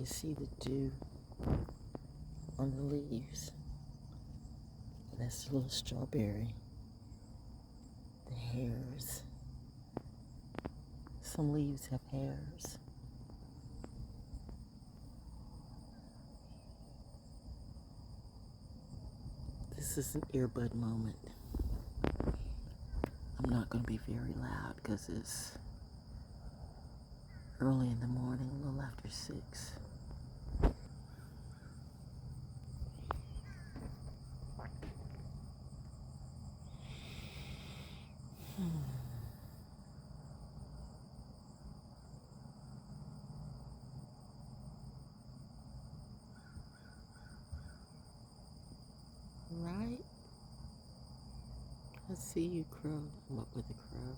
see the dew on the leaves. That's the little strawberry. The hairs. Some leaves have hairs. This is an earbud moment. I'm not going to be very loud because it's early in the morning, a little after 6. Right? I see you, crow. I'm up with the crows.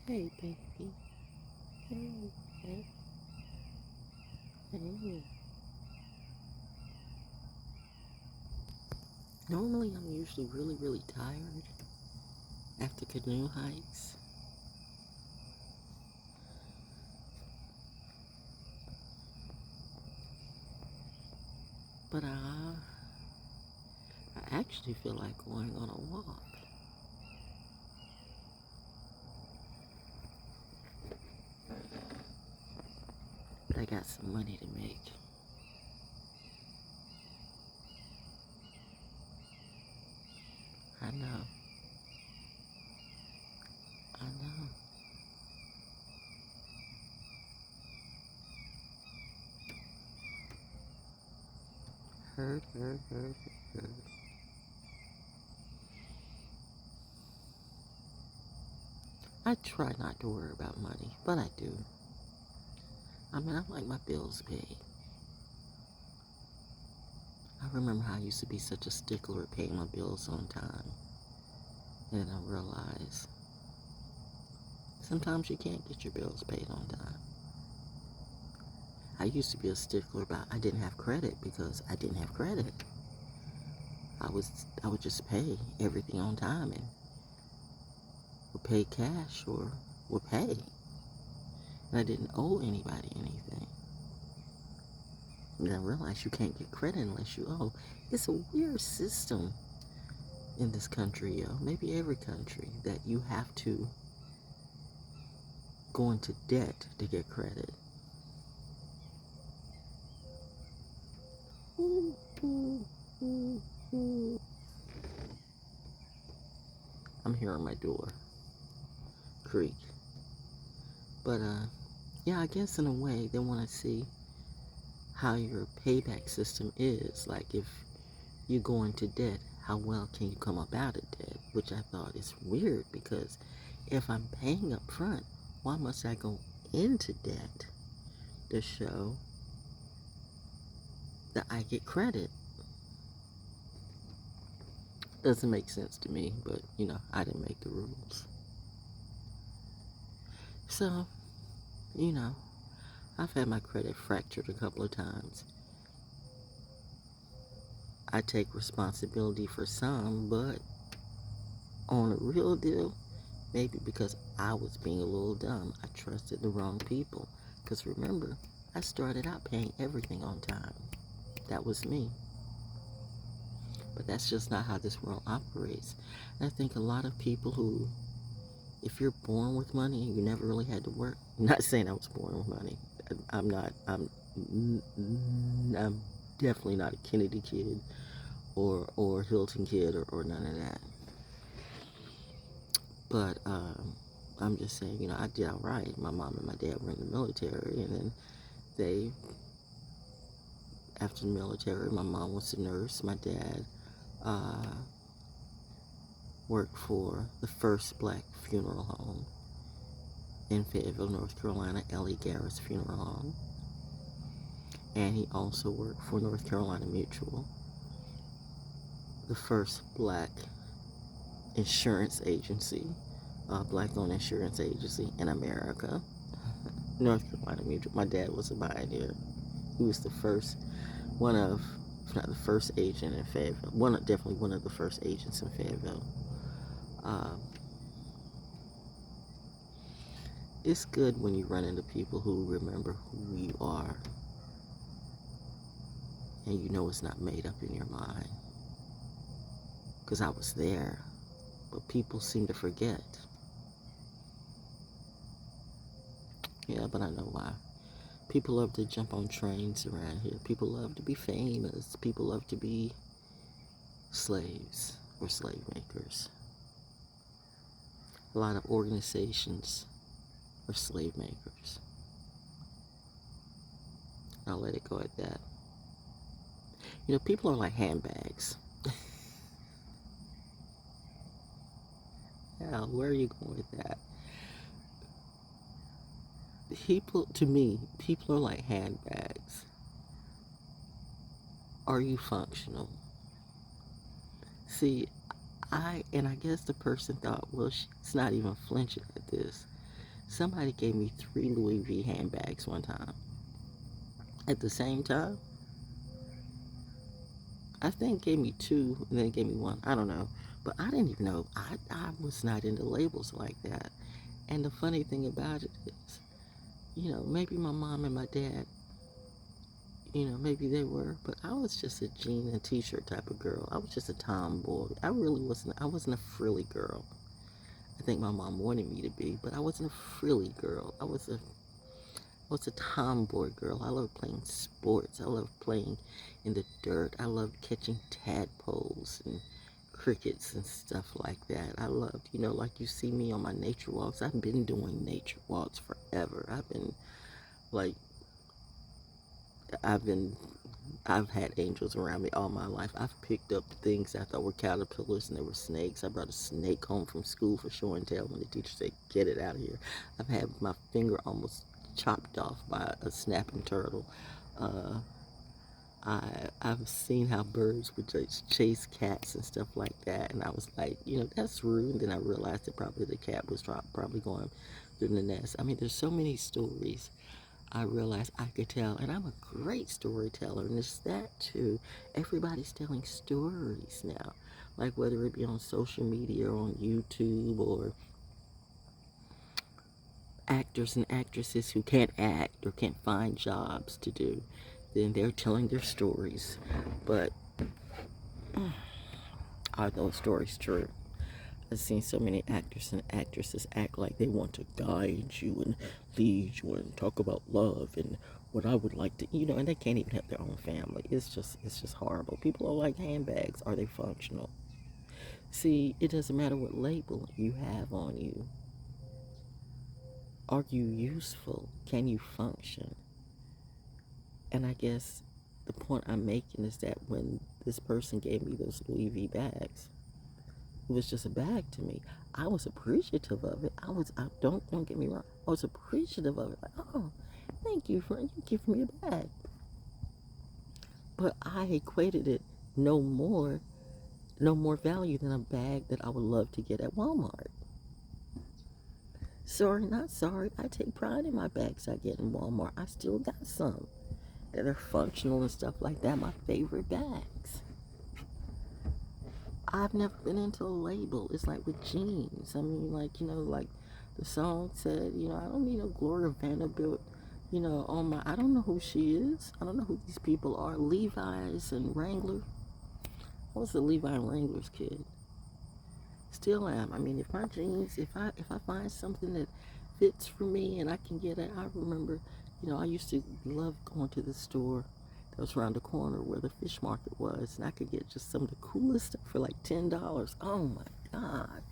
Hey, baby. Hey, hey. Hey. Normally, I'm usually really, really tired after canoe hikes. But I actually feel like going on a walk. But I got some money to make. I know. I know. Heard. I try not to worry about money, but I do. I mean, I like my bills paid. I remember how I used to be such a stickler at paying my bills on time. And I realized sometimes you can't get your bills paid on time. I used to be a stickler about I didn't have credit because I didn't have credit. I would just pay everything on time and would pay cash or would pay. And I didn't owe anybody anything. And I realized you can't get credit unless you owe. It's a weird system in this country, maybe every country, that you have to go into debt to get credit. I'm hearing my door creak. But, yeah, I guess in a way they want to see how your payback system is. Like, if you go into debt, how well can you come up out of debt? Which I thought is weird, because if I'm paying up front, why must I go into debt to show that I get credit? Doesn't make sense to me, but, I didn't make the rules. So, I've had my credit fractured a couple of times. I take responsibility for some, but on a real deal, maybe because I was being a little dumb, I trusted the wrong people. Because remember, I started out paying everything on time. That was me. But that's just not how this world operates. And I think a lot of people who, if you're born with money and you never really had to work, I'm not saying I was born with money. I'm definitely not a Kennedy kid or Hilton kid or none of that. But I'm just saying, I did all right. My mom and my dad were in the military, and then after the military, my mom was a nurse. My dad worked for the first black funeral home in Fayetteville, North Carolina, L.E. Garrett's Funeral Home. And he also worked for North Carolina Mutual, the first black insurance agency, black-owned insurance agency in America. North Carolina Mutual. My dad was a pioneer. He was the first, one of, if not the first agent in Fayetteville. Definitely one of the first agents in Fayetteville. it's good when you run into people who remember who you are, and you know it's not made up in your mind. Because I was there, but people seem to forget. Yeah, but I know why. People love to jump on trains around here. People love to be famous. People love to be slaves or slave makers. A lot of organizations are slave makers. I'll let it go at that. You know, people are like handbags. Yeah, where are you going with that? People, to me, people are like handbags. Are you functional? See, I guess the person thought, well, she's not even flinching at this. Somebody gave me 3 Louis V handbags one time. At the same time, I think gave me 2 and then gave me 1. I don't know. But I didn't even know. I was not into labels like that. And the funny thing about it is, you know, maybe my mom and my dad, you know, maybe they were, but I was just a jean and t-shirt type of girl. I was just a tomboy. I wasn't a frilly girl. I think my mom wanted me to be, but I wasn't a frilly girl. I was a tomboy girl. I loved playing sports. I loved playing in the dirt. I loved catching tadpoles and crickets and stuff like that. I loved, you know, like you see me on my nature walks. I've been doing nature walks forever. Like, I've had angels around me all my life. I've picked up things I thought were caterpillars and they were snakes. I brought a snake home from school for show and tell when the teacher said, get it out of here. I've had my finger almost chopped off by a snapping turtle. I've seen how birds would just chase cats and stuff like that, and I was like, you know, that's rude. And then I realized that probably the cat was probably going through the nest. I mean, there's so many stories I realized I could tell, and I'm a great storyteller, and it's that too. Everybody's telling stories now, like whether it be on social media or on YouTube, or actors and actresses who can't act or can't find jobs to do, then they're telling their stories. But are those stories true? I've seen so many actors and actresses act like they want to guide you and lead you and talk about love and what I would like to, you know, and they can't even help their own family. It's just horrible. People are like handbags. Are they functional? See, it doesn't matter what label you have on you. Are you useful? Can you function? And I guess the point I'm making is that when this person gave me those Louis V bags, it was just a bag to me. I was appreciative of it. Don't get me wrong. I was appreciative of it. Like, oh, thank you for giving me a bag. But I equated it no more value than a bag that I would love to get at Walmart. Sorry, not sorry. I take pride in my bags I get in Walmart. I still got some that are functional and stuff like that. My favorite bags. I've never been into a label. It's like with jeans. I mean, like, you know, like the song said, you know, I don't need no Gloria Vanderbilt, you know, on my, I don't know who she is. I don't know who these people are. Levi's and Wrangler. I was a Levi and Wrangler's kid. Still am. I mean, if my jeans, if I find something that fits for me and I can get it, I remember, you know, I used to love going to the store that was around the corner where the fish market was, and I could get just some of the coolest stuff for like $10. Oh my God.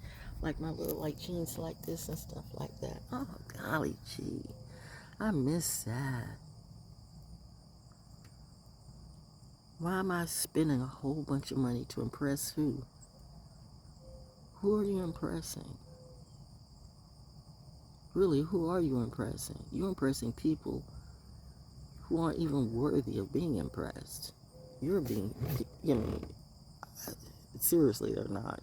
Like my little like jeans like this and stuff like that. Oh golly gee. I miss that. Why am I spending a whole bunch of money to impress who? Who are you impressing? Really, who are you impressing? You're impressing people who aren't even worthy of being impressed. You're being, you know, seriously, they're not.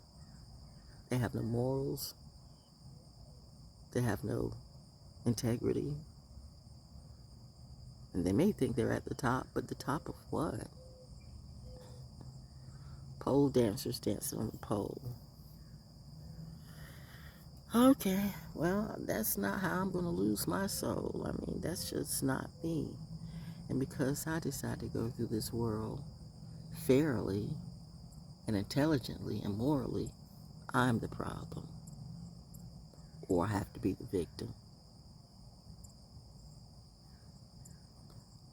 They have no morals. They have no integrity. And they may think they're at the top, but the top of what? Pole dancers dancing on the pole. Okay, well, that's not how I'm going to lose my soul. I mean, that's just not me. And because I decided to go through this world fairly and intelligently and morally, I'm the problem. Or I have to be the victim.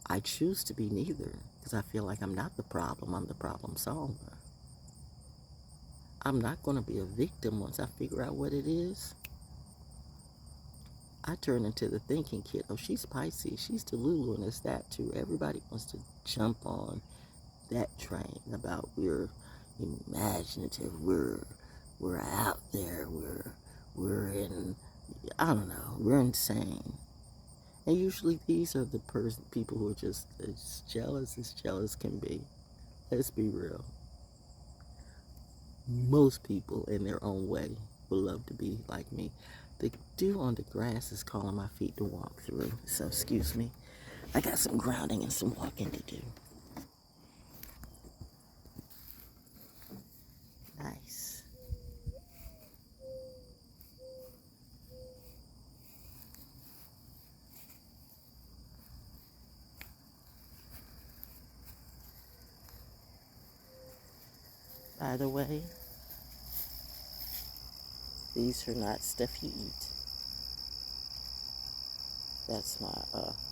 I choose to be neither because I feel like I'm not the problem. I'm the problem solver. I'm not going to be a victim once I figure out what it is. I turn into the thinking kid. Oh, she's Pisces. She's Delulu, and it's that too. Everybody wants to jump on that train about we're imaginative, we're out there, we're in, I don't know, we're insane. And usually these are the people who are just as jealous can be. Let's be real. Most people in their own way would love to be like me. The dew on the grass is calling my feet to walk through, so excuse me. I got some grounding and some walking to do. Nice. By the way, these are not stuff you eat. That's my,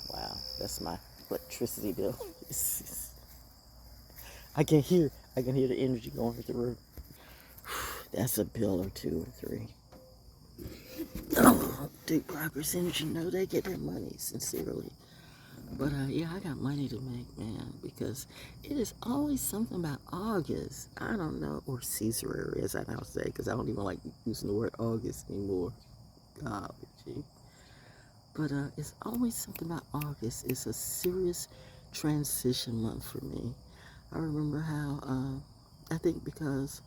wow, that's my electricity bill. I can hear the energy going through. That's a bill or two or three. Oh, Duke Progress Energy, no, they get their money, sincerely. But yeah, I got money to make, man, because it is always something about August. I don't know, or Caesarary, as I now say, because I don't even like using the word August anymore. God, gee. But it's always something about August. It's a serious transition month for me. I remember how, I think because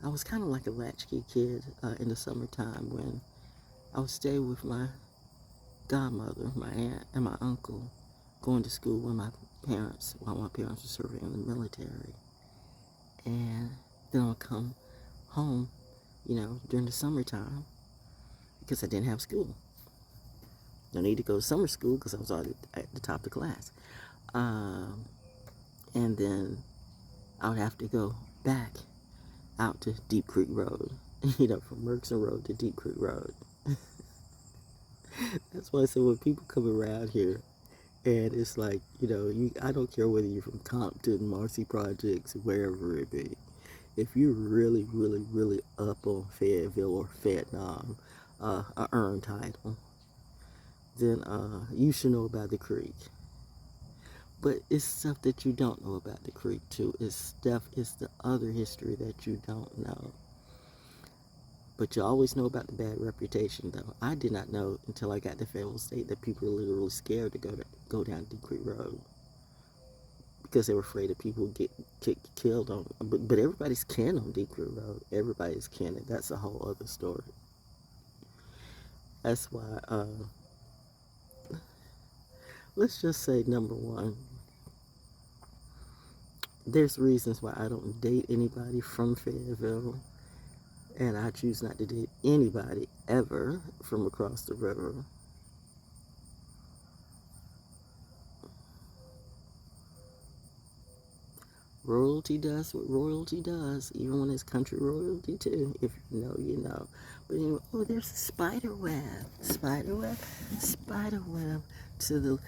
I was kind of like a latchkey kid in the summertime when I would stay with my godmother, my aunt, and my uncle, going to school with my parents while my parents were serving in the military. And then I would come home, during the summertime because I didn't have school. No need to go to summer school because I was already at the top of the class. And then I would have to go back out to Deep Creek Road, from Merkson Road to Deep Creek Road. That's why I said when people come around here, and it's like, I don't care whether you're from Compton, Marcy Projects, wherever it be. If you're really, really, really up on Fayetteville or Vietnam, a earned title, then you should know about the creek. But it's stuff that you don't know about the creek too. It's the other history that you don't know. But you always know about the bad reputation, though. I did not know until I got to Fayetteville State that people were literally scared to go down Deep Creek Road because they were afraid that people would get killed on. But everybody's kin on Deep Creek Road. Everybody's kin, and that's a whole other story. That's why. Let's just say number one. There's reasons why I don't date anybody from Fayetteville. And I choose not to date anybody ever from across the river. Royalty does what royalty does, even when it's country royalty too. If you know, you know. But anyway, there's a spider web to the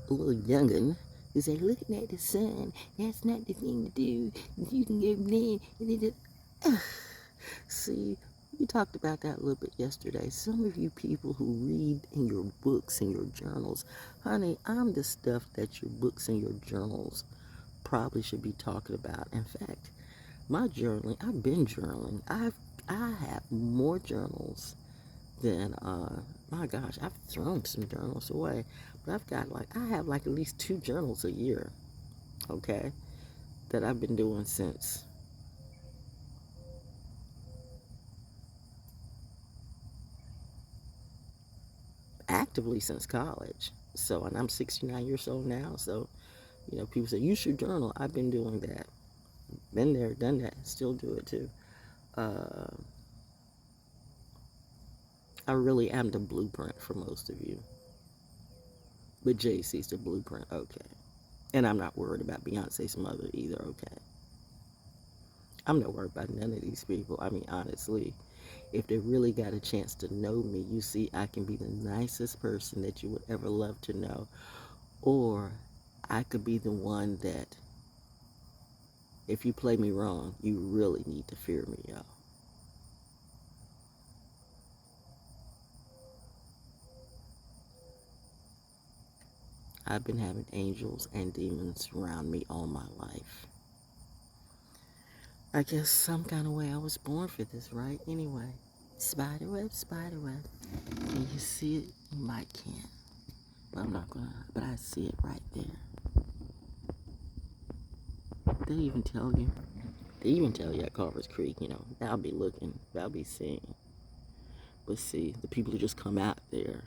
little youngin'. Who's like looking at the sun. That's not the thing to do. You can go blend. See, we talked about that a little bit yesterday. Some of you people who read in your books and your journals, honey, I'm the stuff that your books and your journals probably should be talking about. In fact, my journaling, I've been journaling. I have more journals than, my gosh, I've thrown some journals away. But I have like at least 2 journals a year, okay, that I've been doing since actively since college. So, and I'm 69 years old now. So, people say, you should journal. I've been doing that. Been there, done that. Still do it too. I really am the blueprint for most of you. But JC's the blueprint, okay. And I'm not worried about Beyonce's mother either, okay. I'm not worried about none of these people. I mean, honestly, if they really got a chance to know me, you see, I can be the nicest person that you would ever love to know. Or I could be the one that, if you play me wrong, you really need to fear me, y'all. I've been having angels and demons around me all my life. I guess some kind of way I was born for this, right? Anyway, spiderweb, spiderweb. Can you see it? You might can't. But I'm not gonna, but I see it right there. They even tell you. They even tell you at Carver's Creek, you know, they'll be looking, they'll be seeing. But see, the people who just come out there,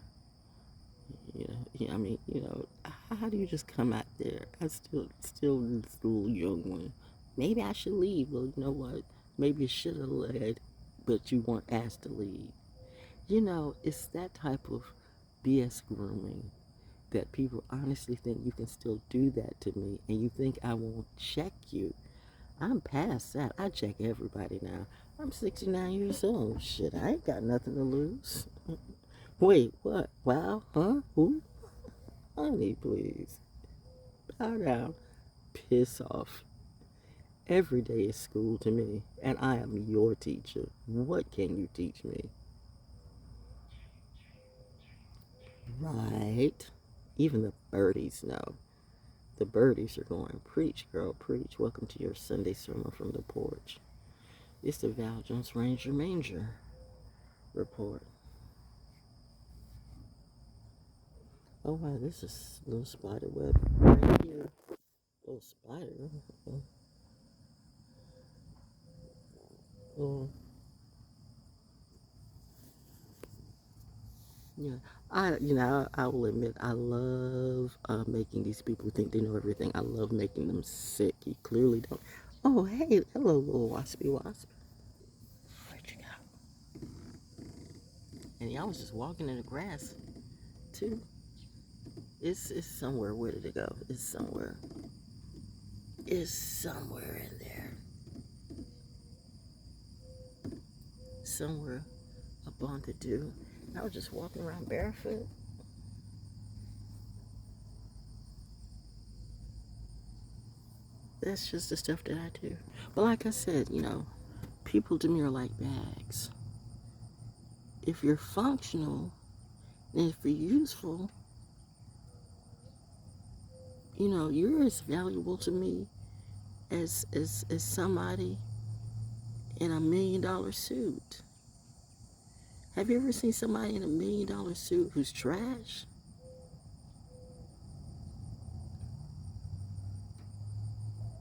I mean, how do you just come out there? I still a young one. Maybe I should leave. Well, you know what? Maybe you should have led, but you weren't asked to leave. You know, it's that type of BS grooming that people honestly think you can still do that to me, and you think I won't check you. I'm past that. I check everybody now. I'm 69 years old. Shit, I ain't got nothing to lose. Wait, what? Wow? Huh? Who? Honey, please. Bow down. Piss off. Every day is school to me, and I am your teacher. What can you teach me? Right? Even the birdies know. The birdies are going, preach, girl, preach. Welcome to your Sunday sermon from the porch. It's the Val Jones Ranger Manger report. Oh wow, this is a little spider web right here. Little spider. Oh, yeah. I will admit, I love making these people think they know everything. I love making them sick. You clearly don't. Oh, hey, hello, little waspy wasp. Where'd you go? And y'all was just walking in the grass, too. It's somewhere. Where did it go? It's somewhere. It's somewhere in there. Somewhere up on the dew. I was just walking around barefoot. That's just the stuff that I do. But like I said, people to me are like bags. If you're functional and if you're useful, you're as valuable to me as somebody in $1 million suit. Have you ever seen somebody in $1 million suit who's trash?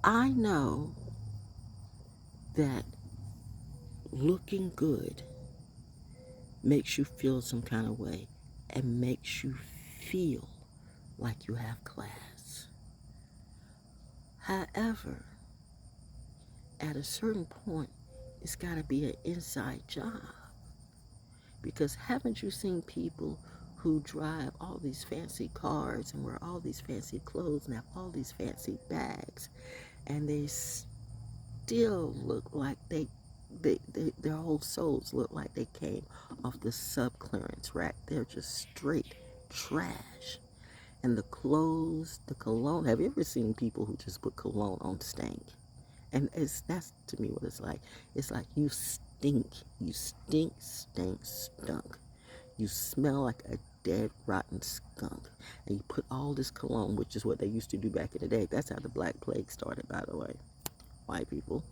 I know that looking good makes you feel some kind of way and makes you feel like you have class. However, at a certain point, it's got to be an inside job. Because haven't you seen people who drive all these fancy cars and wear all these fancy clothes and have all these fancy bags, and they still look like their whole souls look like they came off the sub-clearance rack. They're just straight trash. And the clothes, the cologne. Have you ever seen people who just put cologne on stink? And that's to me what it's like. It's like you stink. You stink, stink, stunk. You smell like a dead, rotten skunk. And you put all this cologne, which is what they used to do back in the day. That's how the Black Plague started, by the way. White people.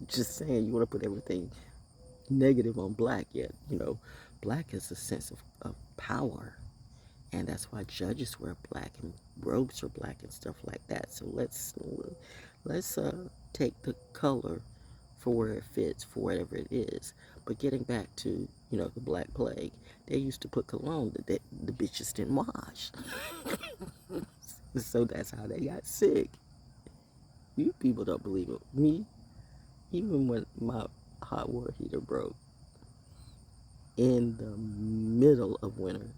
Just saying, you want to put everything negative on black, yet, black has a sense of power. And that's why judges wear black and robes are black and stuff like that. So let's take the color for where it fits, for whatever it is. But getting back to, the Black Plague, they used to put cologne that the bitches didn't wash. So that's how they got sick. You people don't believe it. Me, even when my hot water heater broke, in the middle of winter.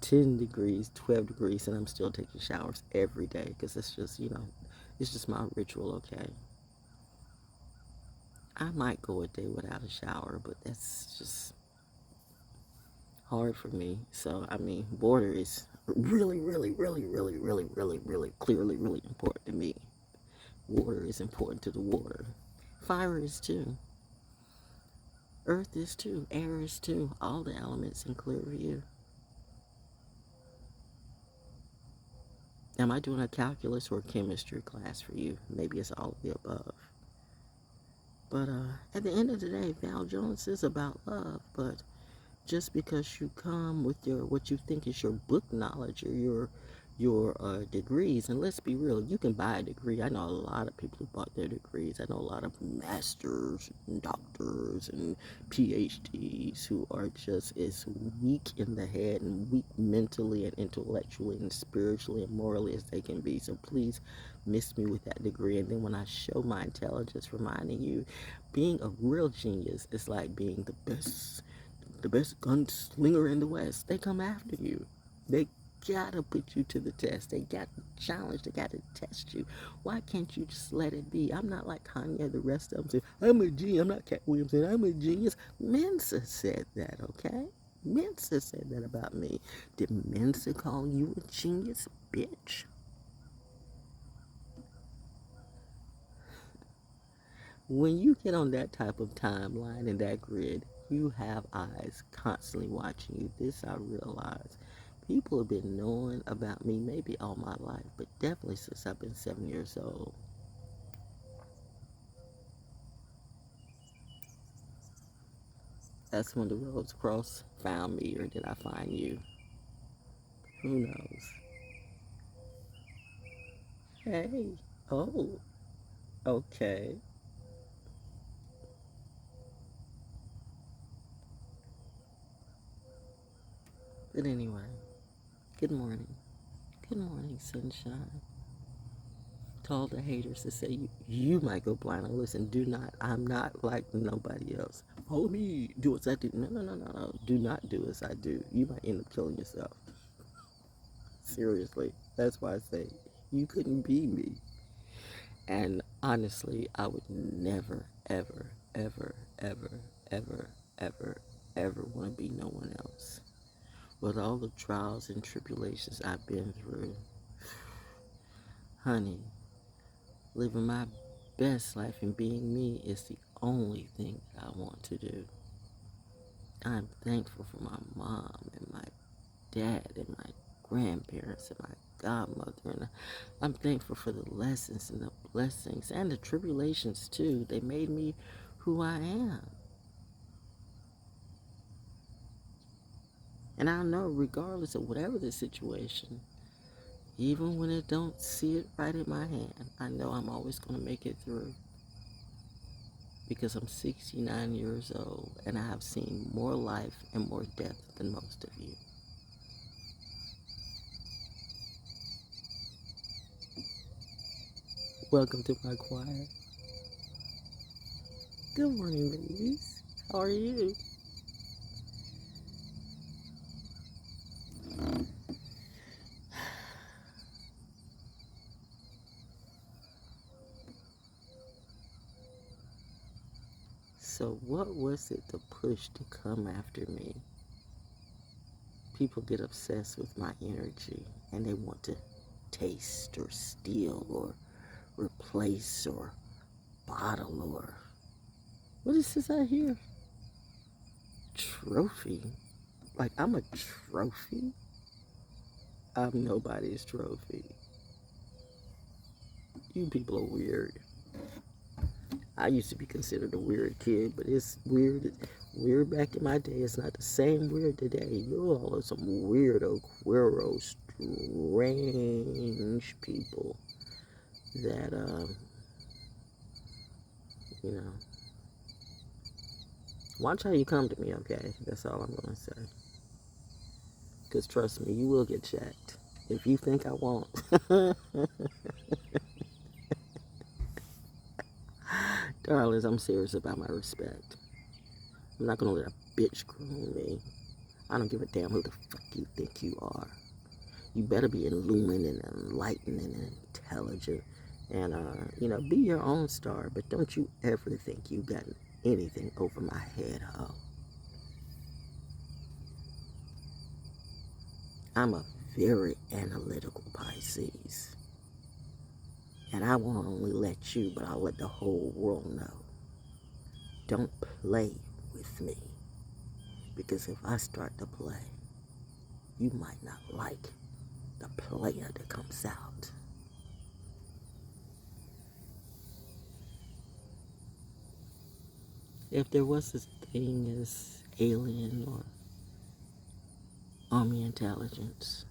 10 degrees, 12 degrees, and I'm still taking showers every day because it's just, it's just my ritual, okay? I might go a day without a shower, but that's just hard for me. So, I mean, water is really, really, really, really, really, really, really, clearly really important to me. Water is important to the water. Fire is too. Earth is too. Air is too. All the elements in clear view. Am I doing a calculus or chemistry class for you? Maybe it's all of the above. But at the end of the day, Val Jones is about love. But just because you come with what you think is your book knowledge or your degrees, and let's be real, you can buy a degree. I know a lot of people who bought their degrees. I know a lot of masters and doctors and PhDs who are just as weak in the head and weak mentally and intellectually and spiritually and morally as they can be. So please miss me with that degree. And then when I show my intelligence, reminding you, being a real genius is like being the best gunslinger in the West. They come after you. They gotta put you to the test. They got to challenge. They got to test you. Why can't you just let it be? I'm not like Kanye, the rest of them say, I'm a genius. I'm not Cat Williams, I'm a genius. Mensa said that, okay? Mensa said that about me. Did Mensa call you a genius, bitch? When you get on that type of timeline and that grid, you have eyes constantly watching you. This I realize. People have been knowing about me maybe all my life, but definitely since I've been 7 years old. That's when the roads crossed, found me, or did I find you? Who knows? Hey. Oh. Okay. But anyway, good morning. Good morning, sunshine. To all the haters that say you might go blind. Listen, do not. I'm not like nobody else. Follow me. Do as I do. No. Do not do as I do. You might end up killing yourself. Seriously. That's why I say you couldn't be me. And honestly, I would never, ever, ever, ever, ever, ever, ever want to be no one else. With all the trials and tribulations I've been through, honey, living my best life and being me is the only thing that I want to do. I'm thankful for my mom and my dad and my grandparents and my godmother, and I'm thankful for the lessons and the blessings and the tribulations too. They made me who I am. And I know regardless of whatever the situation, even when it don't see it right in my hand, I know I'm always going to make it through. Because I'm 69 years old and I have seen more life and more death than most of you. Welcome to my choir. Good morning, babies. How are you? So what was it to push to come after me? People get obsessed with my energy and they want to taste or steal or replace or bottle or... What is this out here? Trophy? Like I'm a trophy? I'm nobody's trophy. You people are weird. I used to be considered a weird kid, but it's weird back in my day. It's not the same weird today. You all are some weirdo, queero, strange people that, you know, watch how you come to me, okay? That's all I'm going to say. Because trust me, you will get checked. If you think I won't. Darlings, I'm serious about my respect. I'm not gonna let a bitch groom me. I don't give a damn who the fuck you think you are. You better be illumined and enlightened and intelligent. And, be your own star. But don't you ever think you got anything over my head, ho. I'm a very analytical Pisces. And I won't only let you, but I'll let the whole world know. Don't play with me. Because if I start to play, you might not like the player that comes out. If there was such thing as alien or army intelligence,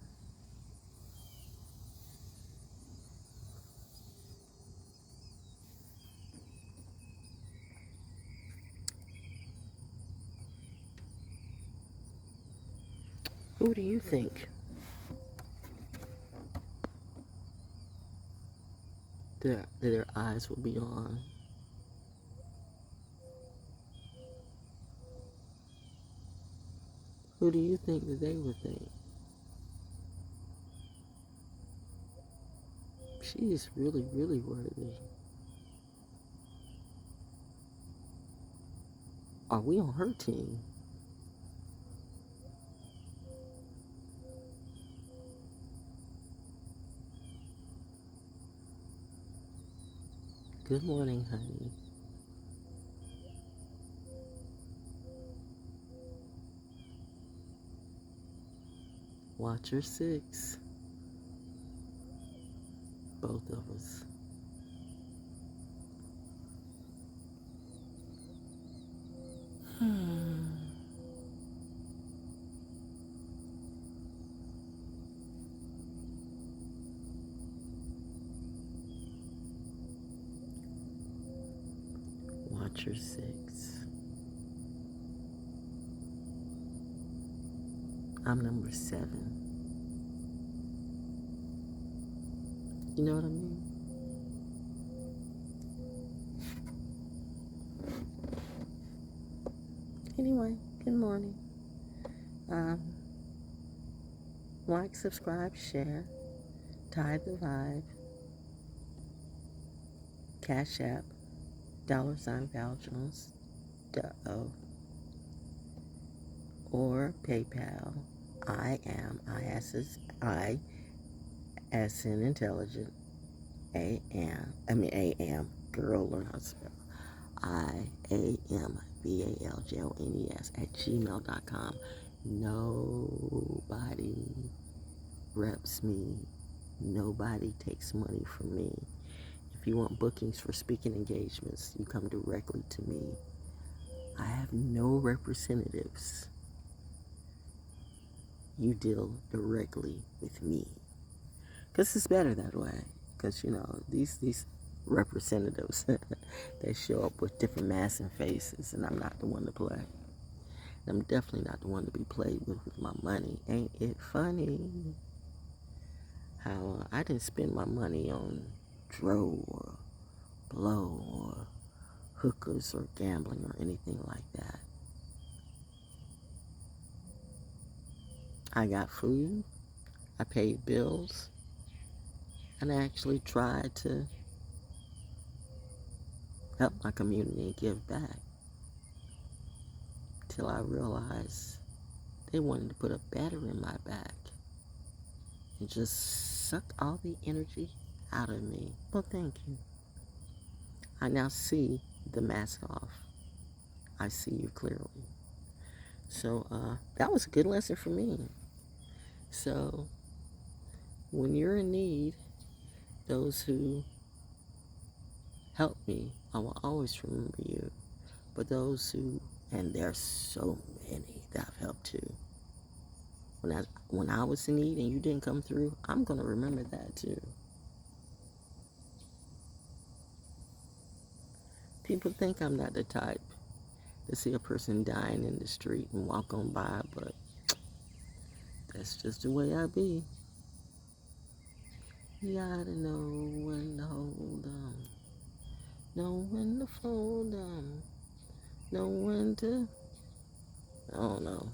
who do you think their eyes will be on? Who do you think that they would think? She is really, really worthy. Are we on her team? Good morning, honey. Watcher 6. Both of us. Watcher 6. I'm number 7. You know what I mean? Anyway, good morning. Like, subscribe, share, tithe the vibe, Cashapp, $ValJonesDaO, or PayPal, I as in intelligent, girl, learn how to spell, IAMVALJONES @gmail.com. Nobody reps me. Nobody takes money from me. If you want bookings for speaking engagements, you come directly to me. I have no representatives. You deal directly with me. Because it's better that way. Because, these representatives, they show up with different masks and faces, and I'm not the one to play. And I'm definitely not the one to be played with my money. Ain't it funny how I didn't spend my money on dro or blow or hookers or gambling or anything like that. I got food, I paid bills, and I actually tried to help my community and give back. Till I realized they wanted to put a battery in my back and just suck all the energy out of me. Well, thank you. I now see the mask off. I see you clearly. So that was a good lesson for me. So when you're in need, those who help me, I will always remember you. But those who, and there's so many that I've helped too. When I was in need and you didn't come through, I'm going to remember that too. People think I'm not the type to see a person dying in the street and walk on by, but that's just the way I be. You gotta know when to hold them, know when to fold them, know when to I don't know,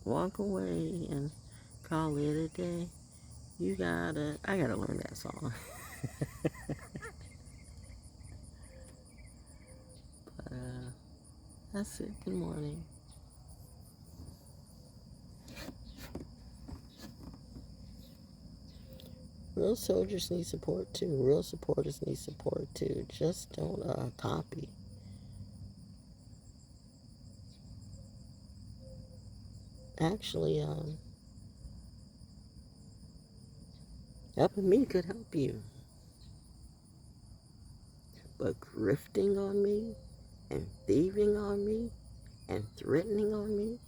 walk away and call it a day. I gotta learn that song. But, that's it. Good morning. Real soldiers need support too. Real supporters need support too. Just don't copy. Actually, helping me could help you. But grifting on me and thieving on me and threatening on me,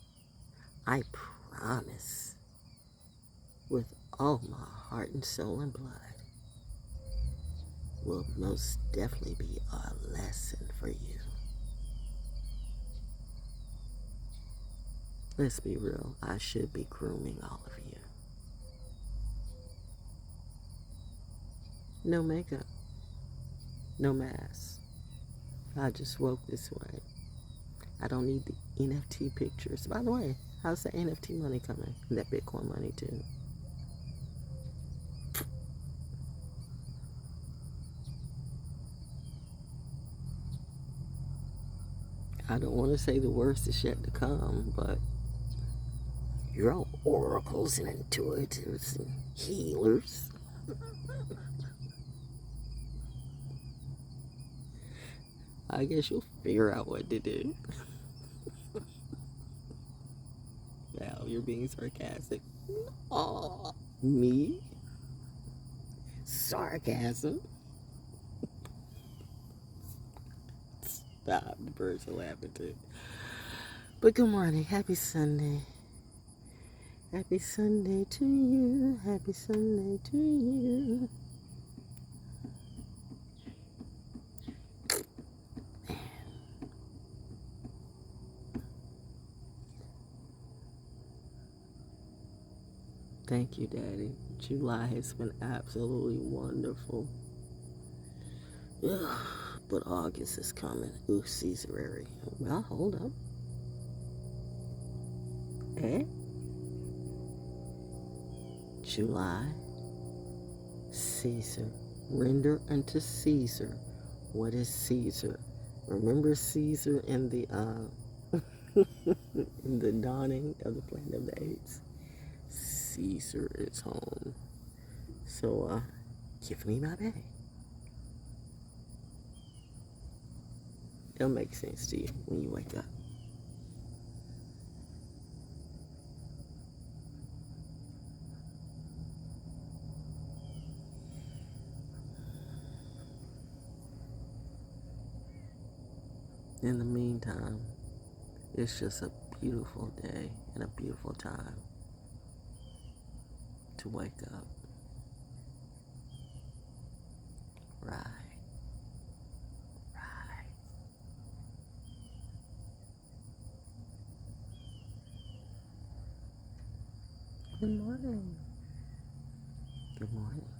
I promise, with all my heart and soul and blood, will most definitely be a lesson for you. Let's be real, I should be grooming all of you. No makeup, no mask. I just woke this way. I don't need the NFT pictures. By the way, how's the NFT money coming? And that Bitcoin money too. I don't want to say the worst is yet to come, but you're all oracles and intuitives and healers. I guess you'll figure out what to do. Now you're being sarcastic. Aw, me? Sarcasm? Stop, the birds are laughing too. But good morning, happy Sunday. Happy Sunday to you, happy Sunday to you. Thank you, Daddy. July has been absolutely wonderful. Ugh, but August is coming. Ooh, Caesarary. Well, hold up. July, Caesar. Render unto Caesar what is Caesar. Remember Caesar in the in the dawning of the Planet of the Apes? Caesar is home. So, give me my bag. It'll make sense to you when you wake up. In the meantime, it's just a beautiful day and a beautiful time to wake up. Right. Good morning. Good morning.